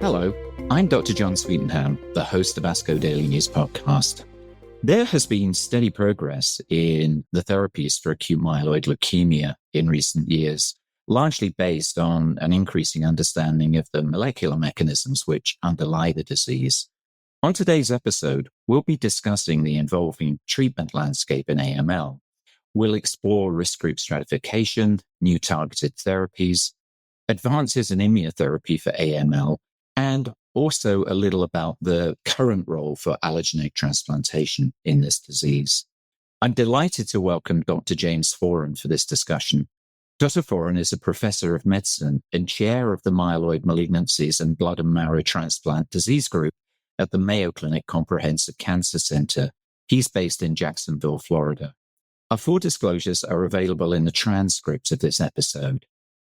Hello, I'm Dr. John Sweetenham, the host of ASCO Daily News Podcast. There has been steady progress in the therapies for acute myeloid leukemia in recent years, largely based on an increasing understanding of the molecular mechanisms which underlie the disease. On today's episode, we'll be discussing the evolving treatment landscape in AML. We'll explore risk group stratification, new targeted therapies, advances in immunotherapy for AML, and also a little about the current role for allogeneic transplantation in this disease. I'm delighted to welcome Dr. James Foran for this discussion. Dr. Foran is a professor of medicine and chair of the Myeloid Malignancies and Blood and Marrow Transplant Disease Group at the Mayo Clinic Comprehensive Cancer Center. He's based in Jacksonville, Florida. Our full disclosures are available in the transcript of this episode.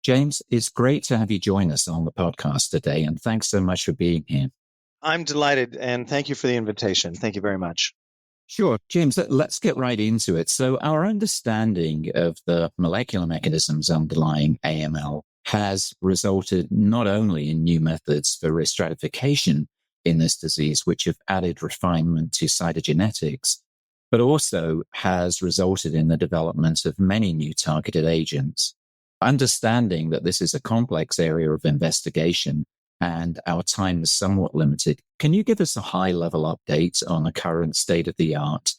James, it's great to have you join us on the podcast today, and thanks so much for being here. I'm delighted, and thank you for the invitation. Thank you very much. Sure. James, let's get right into it. So our understanding of the molecular mechanisms underlying AML has resulted not only in new methods for risk stratification in this disease, which have added refinement to cytogenetics, but also has resulted in the development of many new targeted agents. Understanding that this is a complex area of investigation and our time is somewhat limited, can you give us a high-level update on the current state of the art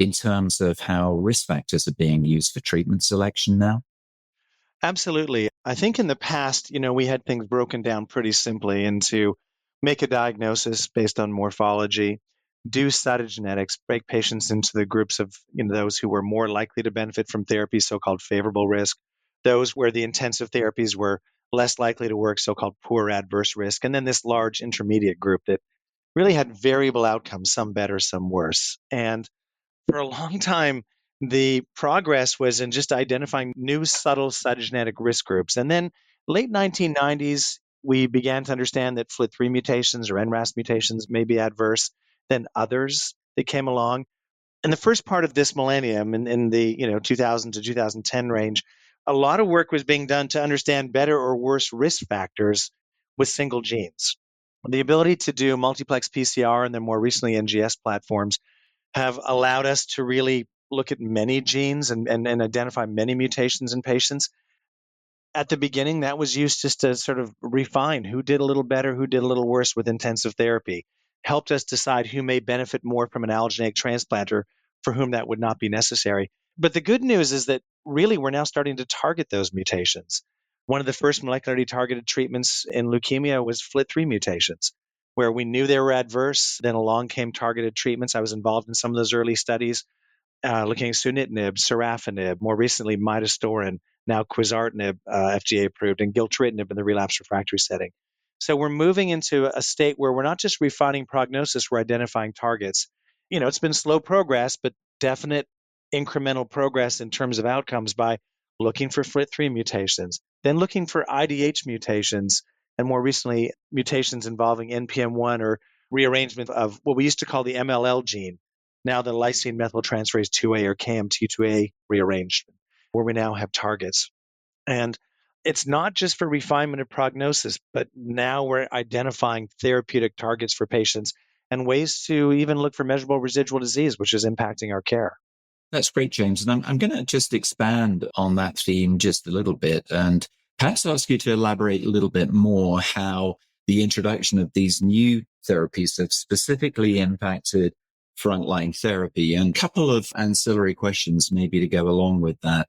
in terms of how risk factors are being used for treatment selection now? Absolutely. I think in the past, we had things broken down pretty simply into make a diagnosis based on morphology, do cytogenetics, break patients into the groups of those who were more likely to benefit from therapy, so-called favorable risk, those where the intensive therapies were less likely to work, so-called poor adverse risk, and then this large intermediate group that really had variable outcomes, some better, some worse. And for a long time, the progress was in just identifying new subtle cytogenetic risk groups. And then late 1990s, we began to understand that FLT3 mutations or NRAS mutations may be adverse than others that came along. In the first part of this millennium, in the 2000 to 2010 range, a lot of work was being done to understand better or worse risk factors with single genes. The ability to do multiplex PCR and then more recently NGS platforms have allowed us to really look at many genes and identify many mutations in patients. At the beginning, that was used just to sort of refine who did a little better, who did a little worse with intensive therapy, helped us decide who may benefit more from an allogeneic transplanter for whom that would not be necessary. But the good news is that really we're now starting to target those mutations. One of the first molecularly targeted treatments in leukemia was FLT3 mutations, where we knew they were adverse. Then along came targeted treatments. I was involved in some of those early studies, looking at sunitinib, sorafenib, more recently midostaurin, now quizartinib, FDA approved, and gilteritinib in the relapse refractory setting. So we're moving into a state where we're not just refining prognosis, we're identifying targets. It's been slow progress, but definite incremental progress in terms of outcomes by looking for FLT3 mutations, then looking for IDH mutations, and more recently, mutations involving NPM1 or rearrangement of what we used to call the MLL gene, now the lysine methyltransferase 2A or KMT2A rearrangement, where we now have targets. And it's not just for refinement of prognosis, but now we're identifying therapeutic targets for patients and ways to even look for measurable residual disease, which is impacting our care. That's great, James. And I'm going to just expand on that theme just a little bit and perhaps ask you to elaborate a little bit more how the introduction of these new therapies have specifically impacted frontline therapy, and a couple of ancillary questions maybe to go along with that.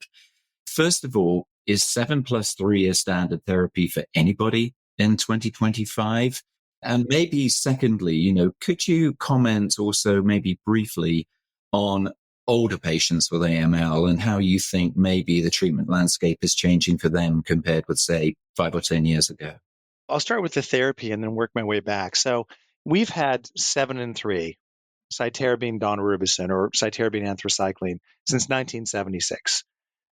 First of all, is 7+3 a standard therapy for anybody in 2025? And maybe secondly, could you comment also maybe briefly on older patients with AML and how you think maybe the treatment landscape is changing for them compared with, say, 5 or 10 years ago? I'll start with the therapy and then work my way back. So we've had 7 and 3, cytarabine daunorubicin or cytarabine anthracycline, since 1976.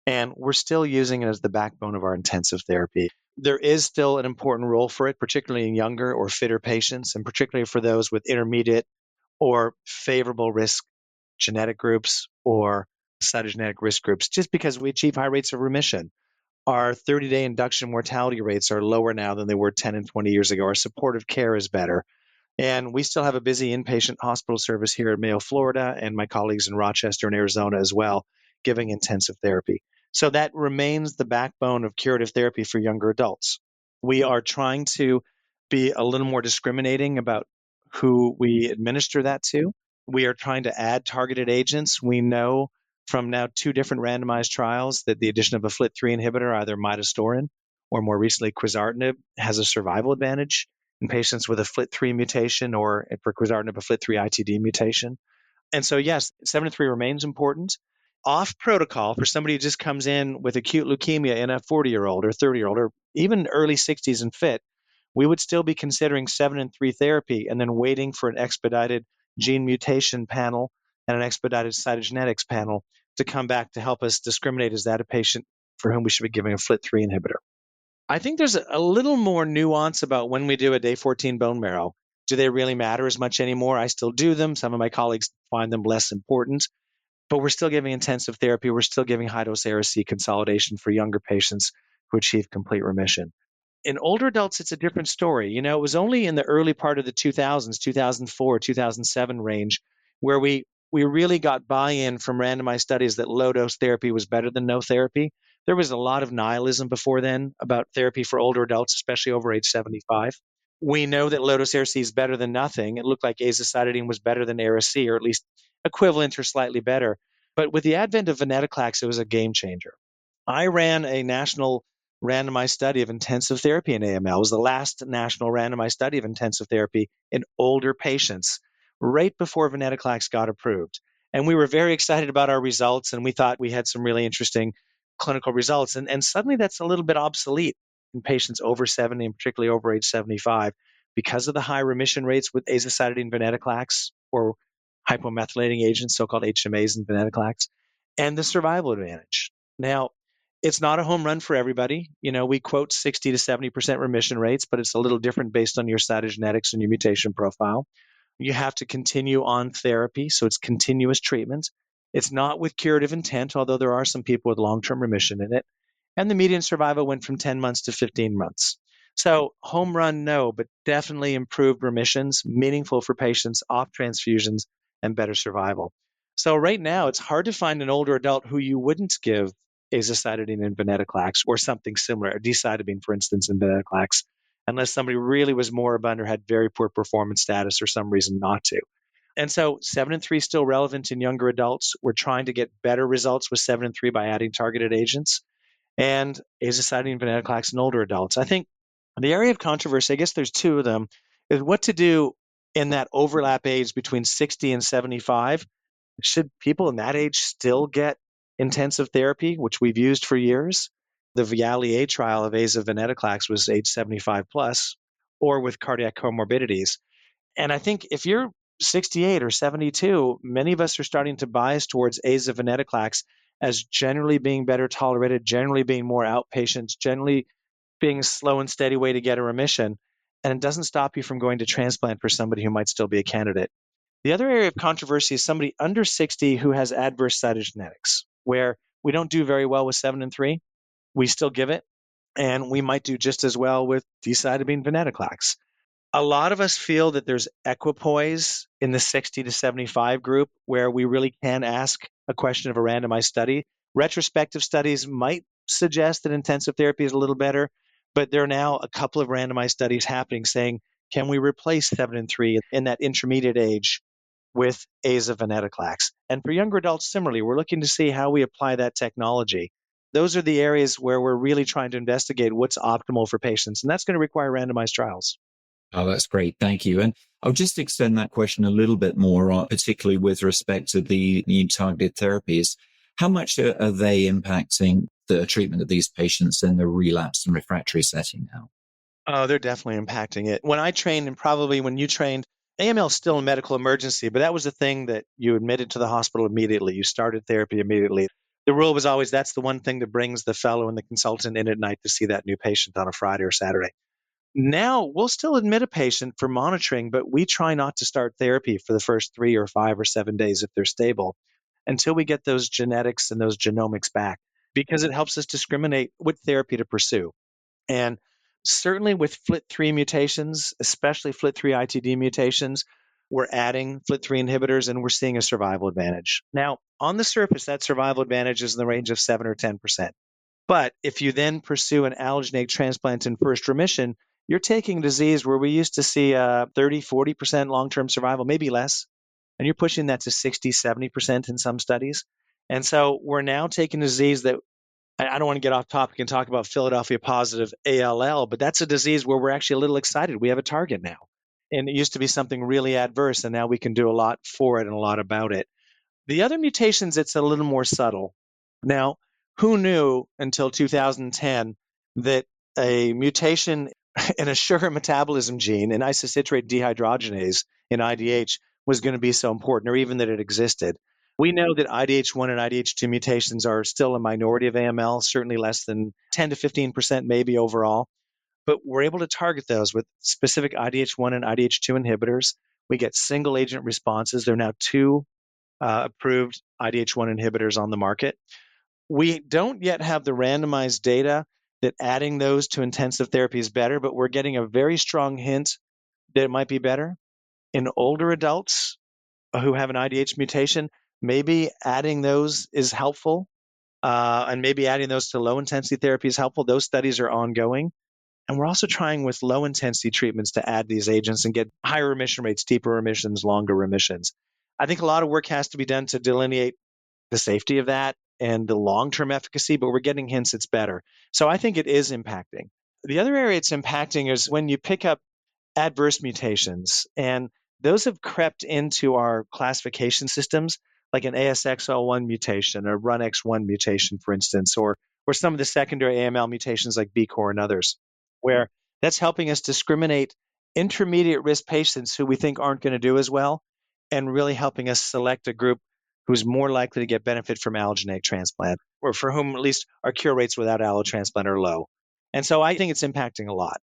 And we're still using it as the backbone of our intensive therapy. There is still an important role for it, particularly in younger or fitter patients, and particularly for those with intermediate or favorable risk genetic groups or cytogenetic risk groups, just because we achieve high rates of remission. Our 30-day induction mortality rates are lower now than they were 10 and 20 years ago. Our supportive care is better. And we still have a busy inpatient hospital service here at Mayo, Florida, and my colleagues in Rochester and Arizona as well, giving intensive therapy. So that remains the backbone of curative therapy for younger adults. We are trying to be a little more discriminating about who we administer that to. We are trying to add targeted agents. We know from now 2 different randomized trials that the addition of a FLT3 inhibitor, either midostaurin or more recently quizartinib, has a survival advantage in patients with a FLT3 mutation or for quizartinib, a FLT3 ITD mutation. And so, yes, 7-3 remains important. Off protocol for somebody who just comes in with acute leukemia in a 40-year-old or 30-year-old or even early 60s and fit, we would still be considering 7-3 therapy and then waiting for an expedited gene mutation panel and an expedited cytogenetics panel to come back to help us discriminate, is that a patient for whom we should be giving a FLT3 inhibitor. I think there's a little more nuance about when we do a day 14 bone marrow. Do they really matter as much anymore? I still do them. Some of my colleagues find them less important, but we're still giving intensive therapy. We're still giving high-dose ARC consolidation for younger patients who achieve complete remission. In older adults, it's a different story. It was only in the early part of the 2000s, 2004, 2007 range, where we really got buy-in from randomized studies that low-dose therapy was better than no therapy. There was a lot of nihilism before then about therapy for older adults, especially over age 75. We know that low-dose ARC is better than nothing. It looked like azacitidine was better than ARC, or at least equivalent or slightly better. But with the advent of venetoclax, it was a game changer. I ran a national randomized study of intensive therapy in AML. It was the last national randomized study of intensive therapy in older patients right before venetoclax got approved. And we were very excited about our results, and we thought we had some really interesting clinical results. And suddenly that's a little bit obsolete in patients over 70 and particularly over age 75 because of the high remission rates with azacitidine venetoclax or hypomethylating agents, so-called HMAs and venetoclax, and the survival advantage. Now, it's not a home run for everybody. We quote 60 to 70% remission rates, but it's a little different based on your cytogenetics and your mutation profile. You have to continue on therapy, so it's continuous treatment. It's not with curative intent, although there are some people with long-term remission in it. And the median survival went from 10 months to 15 months. So home run, no, but definitely improved remissions, meaningful for patients, off transfusions, and better survival. So right now, it's hard to find an older adult who you wouldn't give azacitidine and venetoclax or something similar, or decitabine, for instance, and venetoclax, unless somebody really was moribund or had very poor performance status or some reason not to. And so 7-3 is still relevant in younger adults. We're trying to get better results with 7-3 by adding targeted agents and azacitidine and venetoclax in older adults. I think the area of controversy, I guess there's 2 of them, is what to do in that overlap age between 60 and 75. Should people in that age still get intensive therapy, which we've used for years? The VIALE-A trial of aza venetoclax was age 75 plus, or with cardiac comorbidities. And I think if you're 68 or 72, many of us are starting to bias towards aza venetoclax as generally being better tolerated, generally being more outpatient, generally being a slow and steady way to get a remission. And it doesn't stop you from going to transplant for somebody who might still be a candidate. The other area of controversy is somebody under 60 who has adverse cytogenetics, where we don't do very well with 7-3. We still give it, and we might do just as well with decitabine venetoclax. A lot of us feel that there's equipoise in the 60 to 75 group where we really can ask a question of a randomized study. Retrospective studies might suggest that intensive therapy is a little better, but there are now a couple of randomized studies happening saying, can we replace 7-3 in that intermediate age with aza venetoclax? And for younger adults, similarly, we're looking to see how we apply that technology. Those are the areas where we're really trying to investigate what's optimal for patients, and that's going to require randomized trials. Oh, that's great. Thank you. And I'll just extend that question a little bit more, particularly with respect to the new targeted therapies. How much are they impacting the treatment of these patients in the relapsed and refractory setting now? Oh, they're definitely impacting it. When I trained, and probably when you trained, AML is still a medical emergency, but that was the thing that you admitted to the hospital immediately. You started therapy immediately. The rule was always that's the one thing that brings the fellow and the consultant in at night to see that new patient on a Friday or Saturday. Now, we'll still admit a patient for monitoring, but we try not to start therapy for the first 3 or 5 or 7 days if they're stable until we get those genetics and those genomics back. because it helps us discriminate what therapy to pursue. And certainly with FLT3 mutations, especially FLT3 ITD mutations, we're adding FLT3 inhibitors and we're seeing a survival advantage. Now, on the surface, that survival advantage is in the range of 7 or 10%. But if you then pursue an allogeneic transplant in first remission, you're taking disease where we used to see 30, 40% long-term survival, maybe less, and you're pushing that to 60, 70% in some studies. And so we're now taking disease that, I don't want to get off topic and talk about Philadelphia positive ALL, but that's a disease where we're actually a little excited. We have a target now. And it used to be something really adverse, and now we can do a lot for it and a lot about it. The other mutations, it's a little more subtle. Now, who knew until 2010 that a mutation in a sugar metabolism gene, in isocitrate dehydrogenase in IDH, was going to be so important, or even that it existed? We know that IDH1 and IDH2 mutations are still a minority of AML, certainly less than 10 to 15% maybe overall. But we're able to target those with specific IDH1 and IDH2 inhibitors. We get single agent responses. There are now 2 approved IDH1 inhibitors on the market. We don't yet have the randomized data that adding those to intensive therapy is better, but we're getting a very strong hint that it might be better. In older adults who have an IDH mutation, maybe adding those is helpful, and maybe adding those to low-intensity therapy is helpful. Those studies are ongoing. And we're also trying with low-intensity treatments to add these agents and get higher remission rates, deeper remissions, longer remissions. I think a lot of work has to be done to delineate the safety of that and the long-term efficacy, but we're getting hints it's better. So I think it is impacting. The other area it's impacting is when you pick up adverse mutations, and those have crept into our classification systems, like an ASXL1 mutation or RUNX1 mutation, for instance, or some of the secondary AML mutations like BCOR and others, where that's helping us discriminate intermediate risk patients who we think aren't going to do as well, and really helping us select a group who's more likely to get benefit from allogeneic transplant, or for whom at least our cure rates without allotransplant are low. And so I think it's impacting a lot.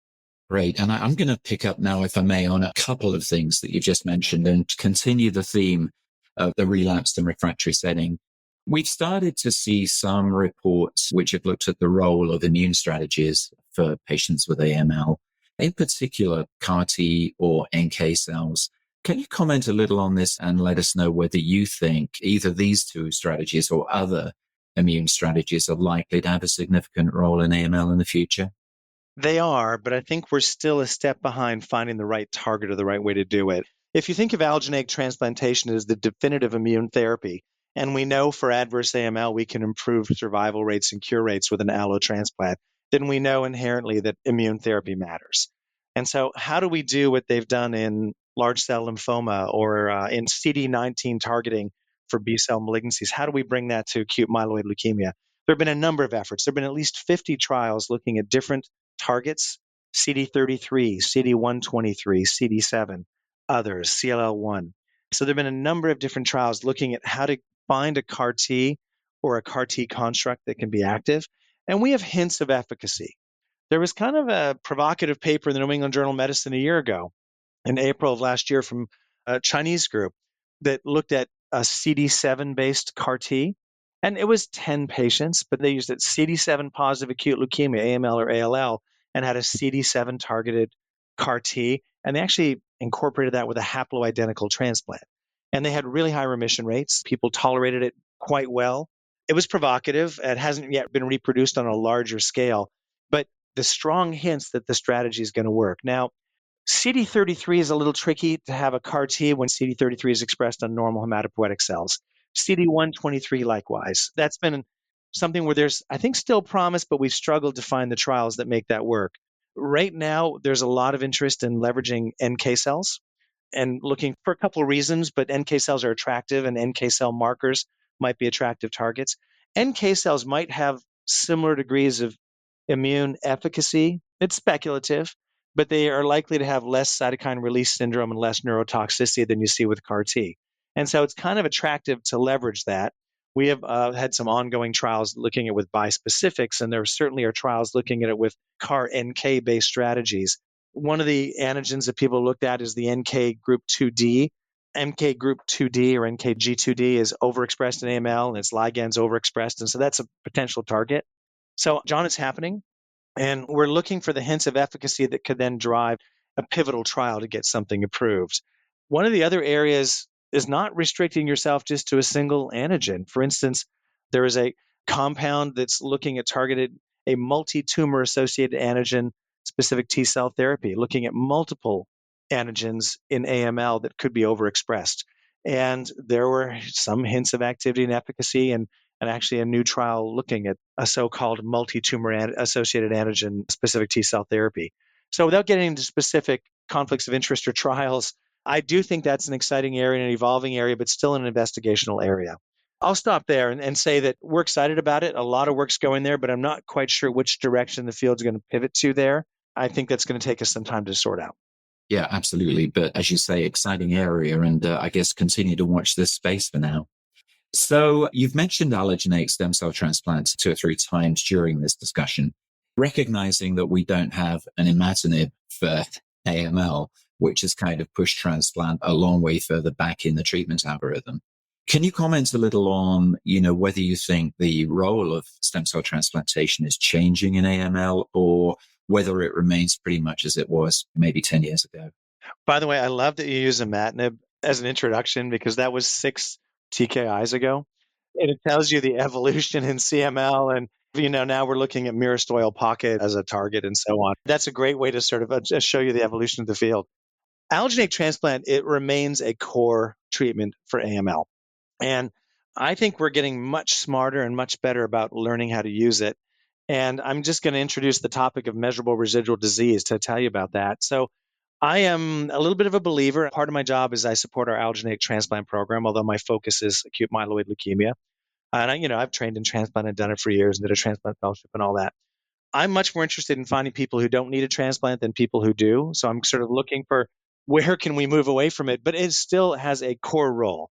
Great. And I'm going to pick up now, if I may, on a couple of things that you just mentioned and continue the theme of the relapsed and refractory setting. We've started to see some reports which have looked at the role of immune strategies for patients with AML, in particular CAR-T or NK cells. Can you comment a little on this and let us know whether you think either these 2 strategies or other immune strategies are likely to have a significant role in AML in the future? They are, but I think we're still a step behind finding the right target or the right way to do it. If you think of allogeneic transplantation as the definitive immune therapy, and we know for adverse AML we can improve survival rates and cure rates with an allotransplant, then we know inherently that immune therapy matters. And so how do we do what they've done in large cell lymphoma or in CD19 targeting for B-cell malignancies? How do we bring that to acute myeloid leukemia? There have been a number of efforts. There have been at least 50 trials looking at different targets: CD33, CD123, CD7, others, CLL1. So there have been a number of different trials looking at how to find a CAR-T or a CAR-T construct that can be active. And we have hints of efficacy. There was kind of a provocative paper in the New England Journal of Medicine a year ago, in April of last year, from a Chinese group that looked at a CD7-based CAR-T. And it was 10 patients, but they used it CD7 positive acute leukemia, AML or ALL, and had a CD7 targeted CAR-T. And they actually incorporated that with a haploidentical transplant. And they had really high remission rates. People tolerated it quite well. It was provocative. It hasn't yet been reproduced on a larger scale, but the strong hints that the strategy is going to work. Now, CD33 is a little tricky to have a CAR-T when CD33 is expressed on normal hematopoietic cells. CD123 likewise. That's been something where there's, I think, still promise, but we've struggled to find the trials that make that work. Right now, there's a lot of interest in leveraging NK cells and looking for a couple of reasons, but NK cells are attractive and NK cell markers might be attractive targets. NK cells might have similar degrees of immune efficacy. It's speculative, but they are likely to have less cytokine release syndrome and less neurotoxicity than you see with CAR-T. And so it's kind of attractive to leverage that. We have had some ongoing trials looking at it with bispecifics, and there certainly are trials looking at it with CAR-NK-based strategies. One of the antigens that people looked at is the NK group 2D, MK group 2D or NKG2D is overexpressed in AML and its ligands overexpressed. And so that's a potential target. So, John, it's happening. And we're looking for the hints of efficacy that could then drive a pivotal trial to get something approved. One of the other areas is not restricting yourself just to a single antigen. For instance, there is a compound that's looking at targeted a multi-tumor associated antigen specific T cell therapy, looking at multiple antigens in AML that could be overexpressed. And there were some hints of activity and efficacy, and actually a new trial looking at a so-called multi-tumor associated antigen specific T cell therapy. So without getting into specific conflicts of interest or trials, I do think that's an exciting area and an evolving area, but still an investigational area. I'll stop there and say that we're excited about it. A lot of work's going there, but I'm not quite sure which direction the field's going to pivot to there. I think that's going to take us some time to sort out. Yeah, absolutely. But as you say, exciting area, and I guess continue to watch this space for now. So you've mentioned allogeneic stem cell transplants 2 or 3 times during this discussion, recognizing that we don't have an imatinib for AML, which has kind of pushed transplant a long way further back in the treatment algorithm. Can you comment a little on, whether you think the role of stem cell transplantation is changing in AML or whether it remains pretty much as it was maybe 10 years ago? By the way, I love that you use imatinib as an introduction because that was 6 TKIs ago. And it tells you the evolution in CML. And, now we're looking at myristoyl pocket as a target and so on. That's a great way to sort of show you the evolution of the field. Allogeneic transplant, it remains a core treatment for AML. And I think we're getting much smarter and much better about learning how to use it. And I'm just going to introduce the topic of measurable residual disease to tell you about that. So I am a little bit of a believer. Part of my job is I support our allogeneic transplant program, although my focus is acute myeloid leukemia. And I've trained in transplant and done it for years and did a transplant fellowship and all that. I'm much more interested in finding people who don't need a transplant than people who do. So I'm sort of looking for where can we move away from it, but it still has a core role.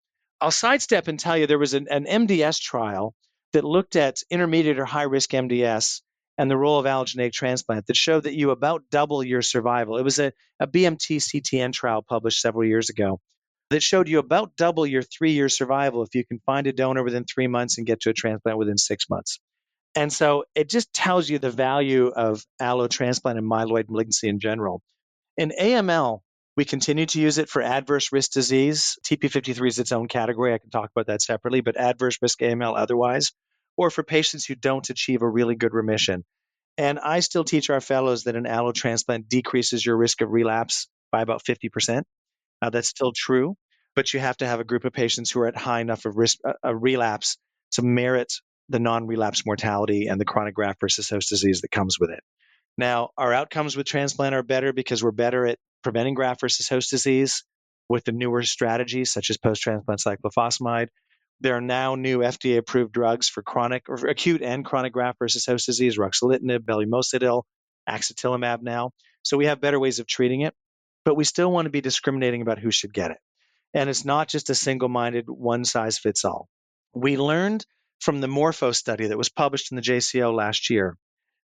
I'll sidestep and tell you there was an MDS trial that looked at intermediate or high risk MDS and the role of allogeneic transplant that showed that you about double your survival. It was a BMT CTN trial published several years ago that showed you about double your 3-year survival if you can find a donor within 3 months and get to a transplant within 6 months. And so it just tells you the value of allotransplant and myeloid malignancy in general. In AML, we continue to use it for adverse risk disease. TP53 is its own category. I can talk about that separately, but adverse risk AML otherwise, or for patients who don't achieve a really good remission. And I still teach our fellows that an allotransplant decreases your risk of relapse by about 50%. That's still true, but you have to have a group of patients who are at high enough of risk of relapse to merit the non-relapse mortality and the chronic graft versus host disease that comes with it. Now, our outcomes with transplant are better because we're better at preventing graft versus host disease with the newer strategies such as post-transplant cyclophosphamide. There are now new FDA-approved drugs for chronic or acute and chronic graft versus host disease, ruxolitinib, belumosudil, axatilimab now. So we have better ways of treating it, but we still want to be discriminating about who should get it. And it's not just a single-minded one-size-fits-all. We learned from the Morpho study that was published in the JCO last year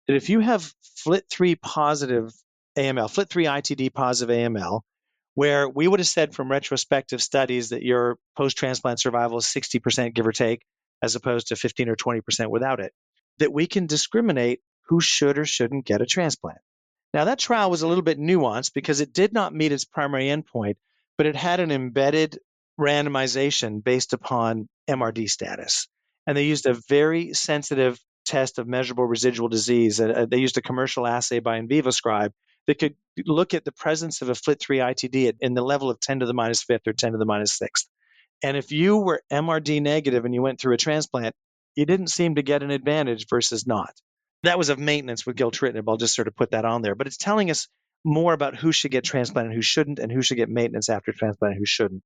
that if you have FLT3 positive AML, FLT3 ITD positive AML, where we would have said from retrospective studies that your post-transplant survival is 60%, give or take, as opposed to 15 or 20% without it, that we can discriminate who should or shouldn't get a transplant. Now, that trial was a little bit nuanced because it did not meet its primary endpoint, but it had an embedded randomization based upon MRD status. And they used a very sensitive test of measurable residual disease. They used a commercial assay by InVivoScribe that could look at the presence of a FLT3 ITD in the level of 10 to the minus fifth or 10 to the minus sixth. And if you were MRD negative and you went through a transplant, you didn't seem to get an advantage versus not. That was of maintenance with gilteritinib. I'll just sort of put that on there. But it's telling us more about who should get transplant and who shouldn't, and who should get maintenance after transplant and who shouldn't.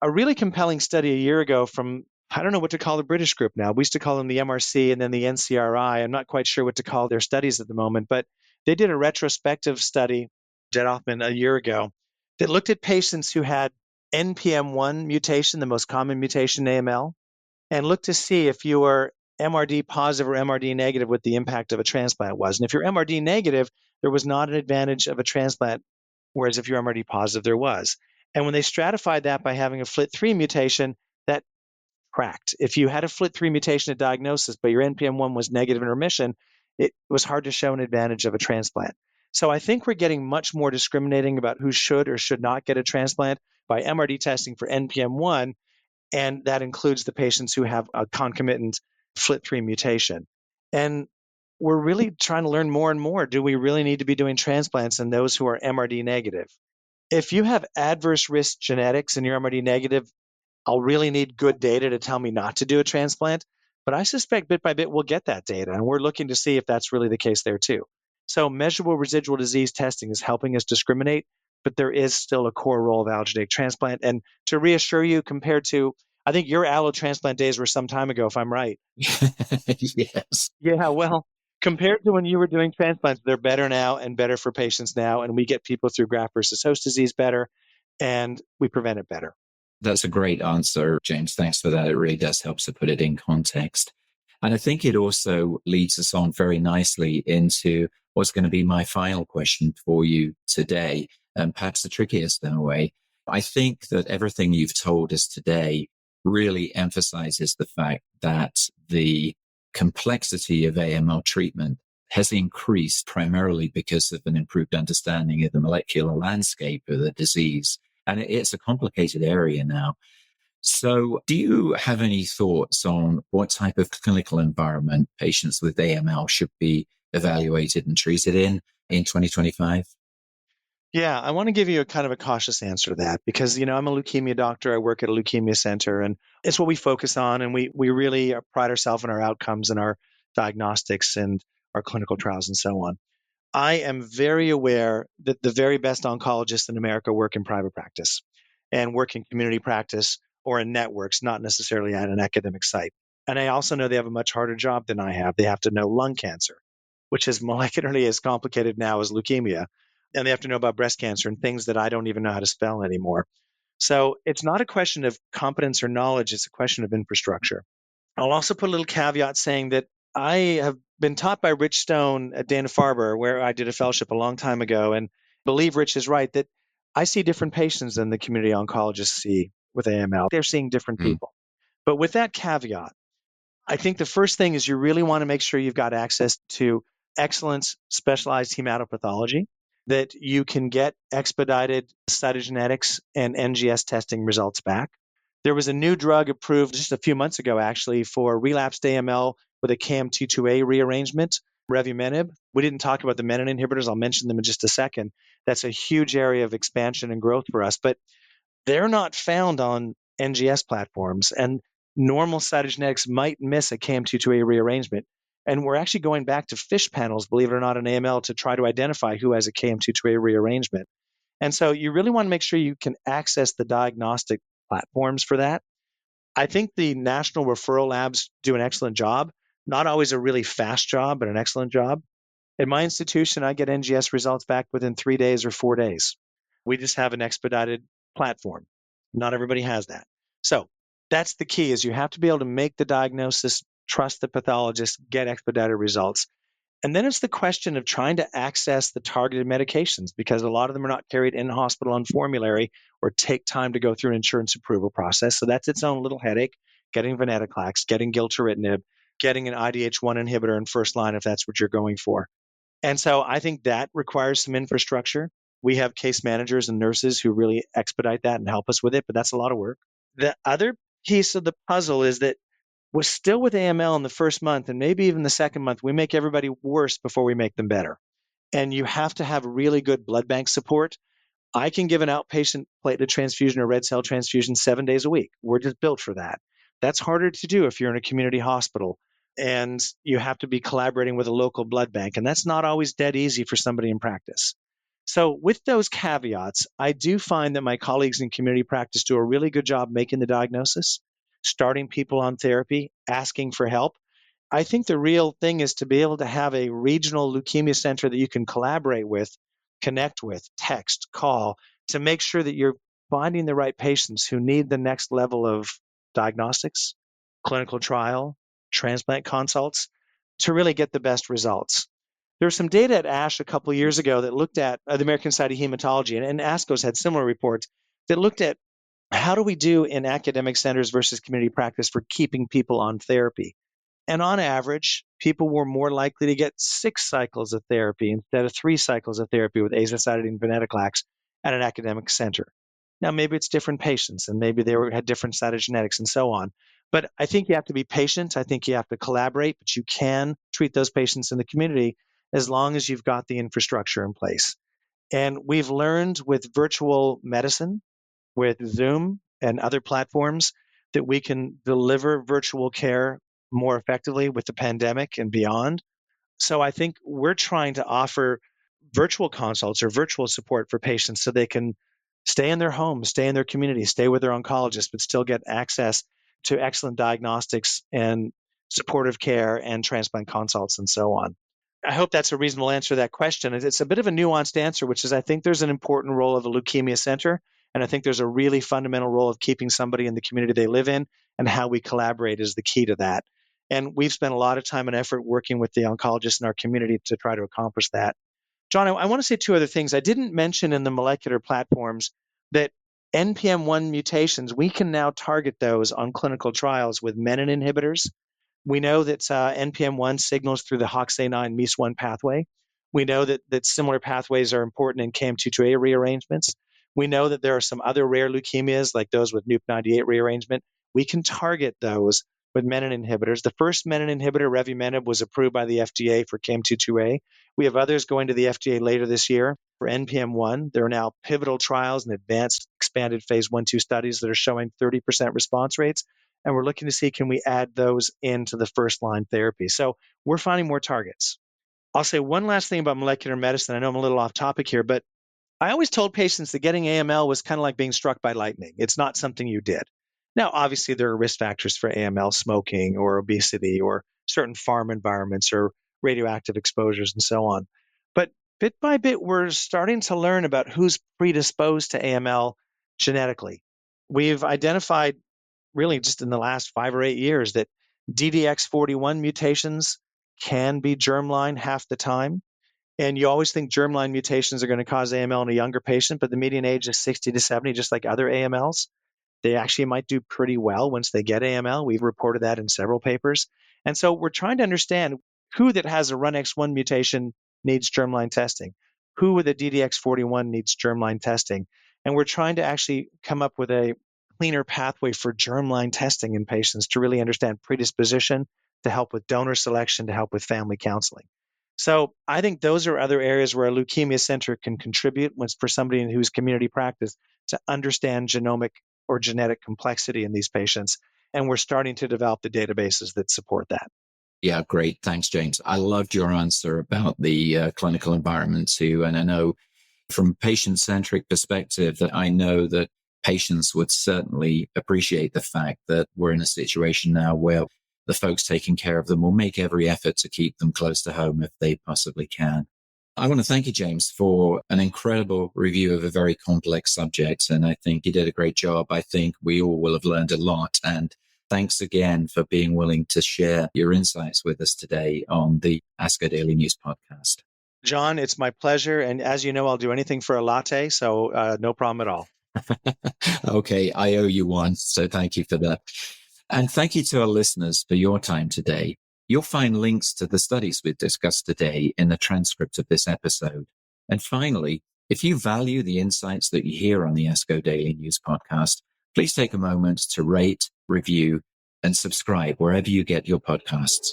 A really compelling study a year ago from, I don't know what to call the British group now. We used to call them the MRC and then the NCRI. I'm not quite sure what to call their studies at the moment, but they did a retrospective study, Jed Hoffman, a year ago, that looked at patients who had NPM1 mutation, the most common mutation in AML, and looked to see if you were MRD positive or MRD negative what the impact of a transplant was. And if you're MRD negative, there was not an advantage of a transplant, whereas if you're MRD positive, there was. And when they stratified that by having a FLT3 mutation, that cracked. If you had a FLT3 mutation at diagnosis, but your NPM1 was negative in remission, it was hard to show an advantage of a transplant. So I think we're getting much more discriminating about who should or should not get a transplant by MRD testing for NPM1, and that includes the patients who have a concomitant FLT3 mutation. And we're really trying to learn more and more. Do we really need to be doing transplants in those who are MRD negative? If you have adverse risk genetics and you're MRD negative, I'll really need good data to tell me not to do a transplant. But I suspect bit by bit we'll get that data, and we're looking to see if that's really the case there too. So measurable residual disease testing is helping us discriminate, but there is still a core role of allogeneic transplant. And to reassure you, compared to, I think your allo transplant days were some time ago, if I'm right. Yes. Yeah, well, compared to when you were doing transplants, they're better now and better for patients now. And we get people through graft versus host disease better, and we prevent it better. That's a great answer, James. Thanks for that. It really does help to put it in context. And I think it also leads us on very nicely into what's going to be my final question for you today, and perhaps the trickiest in a way. I think that everything you've told us today really emphasizes the fact that the complexity of AML treatment has increased primarily because of an improved understanding of the molecular landscape of the disease. And it's a complicated area now. So do you have any thoughts on what type of clinical environment patients with AML should be evaluated and treated in 2025? Yeah, I want to give you a kind of a cautious answer to that because, I'm a leukemia doctor. I work at a leukemia center, and it's what we focus on. And we really pride ourselves in our outcomes and our diagnostics and our clinical trials and so on. I am very aware that the very best oncologists in America work in private practice and work in community practice or in networks, not necessarily at an academic site. And I also know they have a much harder job than I have. They have to know lung cancer, which is molecularly as complicated now as leukemia. And they have to know about breast cancer and things that I don't even know how to spell anymore. So it's not a question of competence or knowledge. It's a question of infrastructure. I'll also put a little caveat saying that I have been taught by Rich Stone at Dana-Farber, where I did a fellowship a long time ago, and believe Rich is right that I see different patients than the community oncologists see with AML. They're seeing different people. But with that caveat, I think the first thing is you really want to make sure you've got access to excellent specialized hematopathology, that you can get expedited cytogenetics and NGS testing results back. There was a new drug approved just a few months ago, actually, for relapsed AML with a KMT2A rearrangement, revumenib. We didn't talk about the menin inhibitors. I'll mention them in just a second. That's a huge area of expansion and growth for us, but they're not found on NGS platforms, and normal cytogenetics might miss a KMT2A rearrangement. And we're actually going back to FISH panels, believe it or not, in AML to try to identify who has a KMT2A rearrangement. And so you really want to make sure you can access the diagnostic platforms for that. I think the national referral labs do an excellent job, not always a really fast job, but an excellent job. At my institution, I get NGS results back within 3 days or 4 days. We just have an expedited platform. Not everybody has that. So that's the key, is you have to be able to make the diagnosis, trust the pathologist, get expedited results. And then it's the question of trying to access the targeted medications, because a lot of them are not carried in hospital on formulary or take time to go through an insurance approval process. So that's its own little headache, getting venetoclax, getting gilteritinib, getting an IDH1 inhibitor in first line if that's what you're going for. And so I think that requires some infrastructure. We have case managers and nurses who really expedite that and help us with it, but that's a lot of work. The other piece of the puzzle is that we're still with AML in the first month and maybe even the second month. We make everybody worse before we make them better. And you have to have really good blood bank support. I can give an outpatient platelet transfusion or red cell transfusion 7 days a week. We're just built for that. That's harder to do if you're in a community hospital and you have to be collaborating with a local blood bank. And that's not always dead easy for somebody in practice. So with those caveats, I do find that my colleagues in community practice do a really good job making the diagnosis, starting people on therapy, asking for help. I think the real thing is to be able to have a regional leukemia center that you can collaborate with, connect with, text, call, to make sure that you're finding the right patients who need the next level of diagnostics, clinical trial, transplant consults to really get the best results. There was some data at ASH a couple of years ago that looked at the American Society of Hematology, and ASCO's had similar reports, that looked at how do we do in academic centers versus community practice for keeping people on therapy. And on average, people were more likely to get 6 cycles of therapy instead of 3 cycles of therapy with azacitidine and venetoclax at an academic center. Now, maybe it's different patients, and maybe they had different cytogenetics and so on. But I think you have to be patient. I think you have to collaborate, but you can treat those patients in the community as long as you've got the infrastructure in place. And we've learned with virtual medicine, with Zoom and other platforms, that we can deliver virtual care more effectively with the pandemic and beyond. So I think we're trying to offer virtual consults or virtual support for patients so they can stay in their homes, stay in their community, stay with their oncologist, but still get access to excellent diagnostics and supportive care and transplant consults and so on. I hope that's a reasonable answer to that question. It's a bit of a nuanced answer, which is I think there's an important role of a leukemia center, and I think there's a really fundamental role of keeping somebody in the community they live in, and how we collaborate is the key to that. And we've spent a lot of time and effort working with the oncologists in our community to try to accomplish that. John, I want to say 2 other things. I didn't mention in the molecular platforms that NPM1 mutations, we can now target those on clinical trials with menin inhibitors. We know that NPM1 signals through the HOXA9 MEIS1 pathway. We know that similar pathways are important in KMT2A rearrangements. We know that there are some other rare leukemias, like those with NUP98 rearrangement. We can target those with menin inhibitors. The first menin inhibitor, revumenib, was approved by the FDA for KMT2A. We have others going to the FDA later this year for NPM1. There are now pivotal trials and advanced expanded phase 1-2 studies that are showing 30% response rates. And we're looking to see, can we add those into the first line therapy? So we're finding more targets. I'll say one last thing about molecular medicine. I know I'm a little off topic here, but I always told patients that getting AML was kind of like being struck by lightning. It's not something you did. Now, obviously, there are risk factors for AML, smoking or obesity or certain farm environments or radioactive exposures and so on. But bit by bit, we're starting to learn about who's predisposed to AML genetically. We've identified really just in the last 5 or 8 years that DDX41 mutations can be germline half the time. And you always think germline mutations are going to cause AML in a younger patient, but the median age is 60 to 70, just like other AMLs. They actually might do pretty well once they get AML. We've reported that in several papers. And so we're trying to understand who that has a RUNX1 mutation needs germline testing, who with a DDX41 needs germline testing. And we're trying to actually come up with a cleaner pathway for germline testing in patients to really understand predisposition, to help with donor selection, to help with family counseling. So I think those are other areas where a leukemia center can contribute for somebody in whose community practice to understand genomic or genetic complexity in these patients. And we're starting to develop the databases that support that. Yeah, great. Thanks, James. I loved your answer about the clinical environment too. And I know from patient-centric perspective that I know that patients would certainly appreciate the fact that we're in a situation now where the folks taking care of them will make every effort to keep them close to home if they possibly can. I want to thank you, James, for an incredible review of a very complex subject. And I think you did a great job. I think we all will have learned a lot. And thanks again for being willing to share your insights with us today on the ASCO Daily News Podcast. John, it's my pleasure. And as you know, I'll do anything for a latte. So no problem at all. Okay, I owe you one. So thank you for that. And thank you to our listeners for your time today. You'll find links to the studies we've discussed today in the transcript of this episode. And finally, if you value the insights that you hear on the ASCO Daily News Podcast, please take a moment to rate, review, and subscribe wherever you get your podcasts.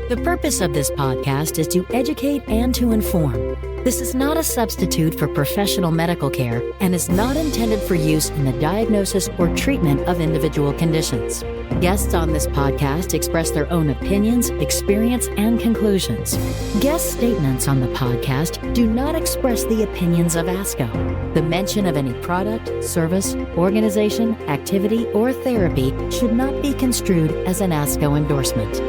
The purpose of this podcast is to educate and to inform. This is not a substitute for professional medical care and is not intended for use in the diagnosis or treatment of individual conditions. Guests on this podcast express their own opinions, experience, and conclusions. Guest statements on the podcast do not express the opinions of ASCO. The mention of any product, service, organization, activity, or therapy should not be construed as an ASCO endorsement.